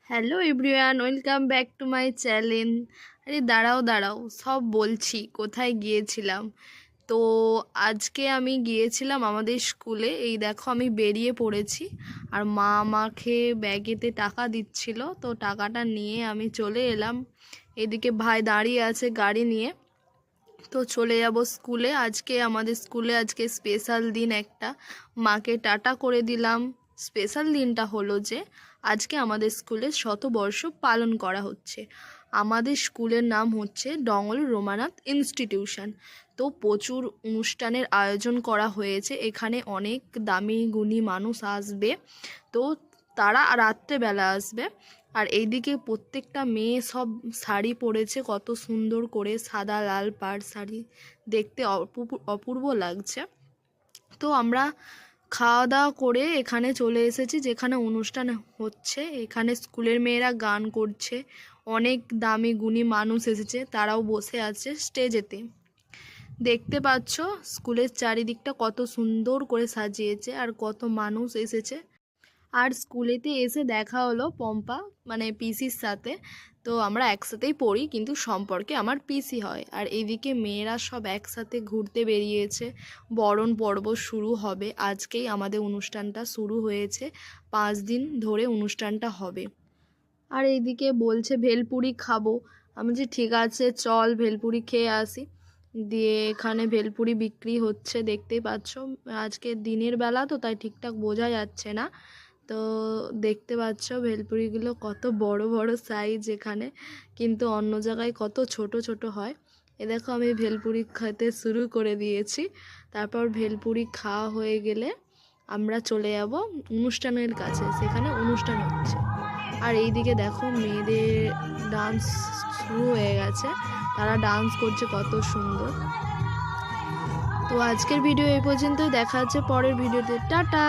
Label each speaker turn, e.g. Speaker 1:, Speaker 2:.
Speaker 1: Hello everyone, welcome back to my channel. আরে দাঁড়াও দাঁড়াও, সব বলছি কোথায় গিয়েছিলাম। তো আজকে আমি গিয়েছিলাম আমাদের স্কুলে। এই দেখো আমি বেরিয়ে পড়েছি, আর মা আমাকে ব্যাগেতে টাকা দিচ্ছিল, তো টাকাটা নিয়ে আমি চলে এলাম। এদিকে ভাই দাঁড়িয়ে আছে গাড়ি নিয়ে। তো চলে যাব স্কুলে। আমাদের স্কুলে আজকে স্পেশাল দিন একটা, মাকে টাটা করে দিলাম। স্পেশাল দিনটা হলো যে আজকে আমাদের স্কুলে শতবর্ষ পালন করা হচ্ছে। আমাদের স্কুলের নাম হচ্ছে ডঙ্গল রোমানাথ ইনস্টিটিউশন। তো প্রচুর অনুষ্ঠানের আয়োজন করা হয়েছে, এখানে অনেক দামি গুণী মানুষ আসবে। তো তারা রাত্রেবেলা আসবে। আর এইদিকে প্রত্যেকটা মেয়ে সব শাড়ি পরেছে, কত সুন্দর করে সাদা লাল পাড় শাড়ি, দেখতে অপূর্ব লাগছে। তো আমরা খাওয়া দাওয়া করে এখানে চলে এসেছি যেখানে অনুষ্ঠান হচ্ছে। এখানে স্কুলের মেয়েরা গান করছে, অনেক দামি গুণী মানুষ এসেছে, তারাও বসে আছে স্টেজেতে। দেখতে পাচ্ছ স্কুলের চারিদিকটা কত সুন্দর করে সাজিয়েছে, আর কত মানুষ এসেছে। আর স্কুলেতে এসে দেখা হলো পম্পা, মানে পিসির সাথে। তো আমরা একসাথেই পড়ি, কিন্তু সম্পর্কে আমার পিসি হয়। আর এইদিকে মেয়েরা সব একসাথে ঘুরতে বেরিয়েছে। বরণ পর্ব শুরু হবে আজকেই, আমাদের অনুষ্ঠানটা শুরু হয়েছে। 5 দিন ধরে অনুষ্ঠানটা হবে। আর এইদিকে বলছে ভেলপুরি খাবো। আমি যে ঠিক আছে চল ভেলপুরি খেয়ে আসি। দিয়ে এখানে ভেলপুরি বিক্রি হচ্ছে, দেখতেই পাচ্ছ। আজকে দিনের বেলা তো তাই ঠিকঠাক বোঝা যাচ্ছে না। তো দেখতে পাচ্ছ ভেলপুরিগুলো কত বড় বড় সাইজ এখানে, কিন্তু অন্য জায়গায় কত ছোট ছোট হয়। এ দেখো আমি ভেলপুরি খেতে শুরু করে দিয়েছি। তারপর ভেলপুরি খাওয়া হয়ে গেলে আমরা চলে যাব অনুষ্ঠানের কাছে, সেখানে অনুষ্ঠান হচ্ছে। আর এইদিকে দেখো মেয়েদের ডান্স শুরু হয়ে গেছে, তারা ডান্স করছে কত সুন্দর। তো আজকের ভিডিও এই পর্যন্তই, দেখা হচ্ছে পরের ভিডিওতে। টাটা।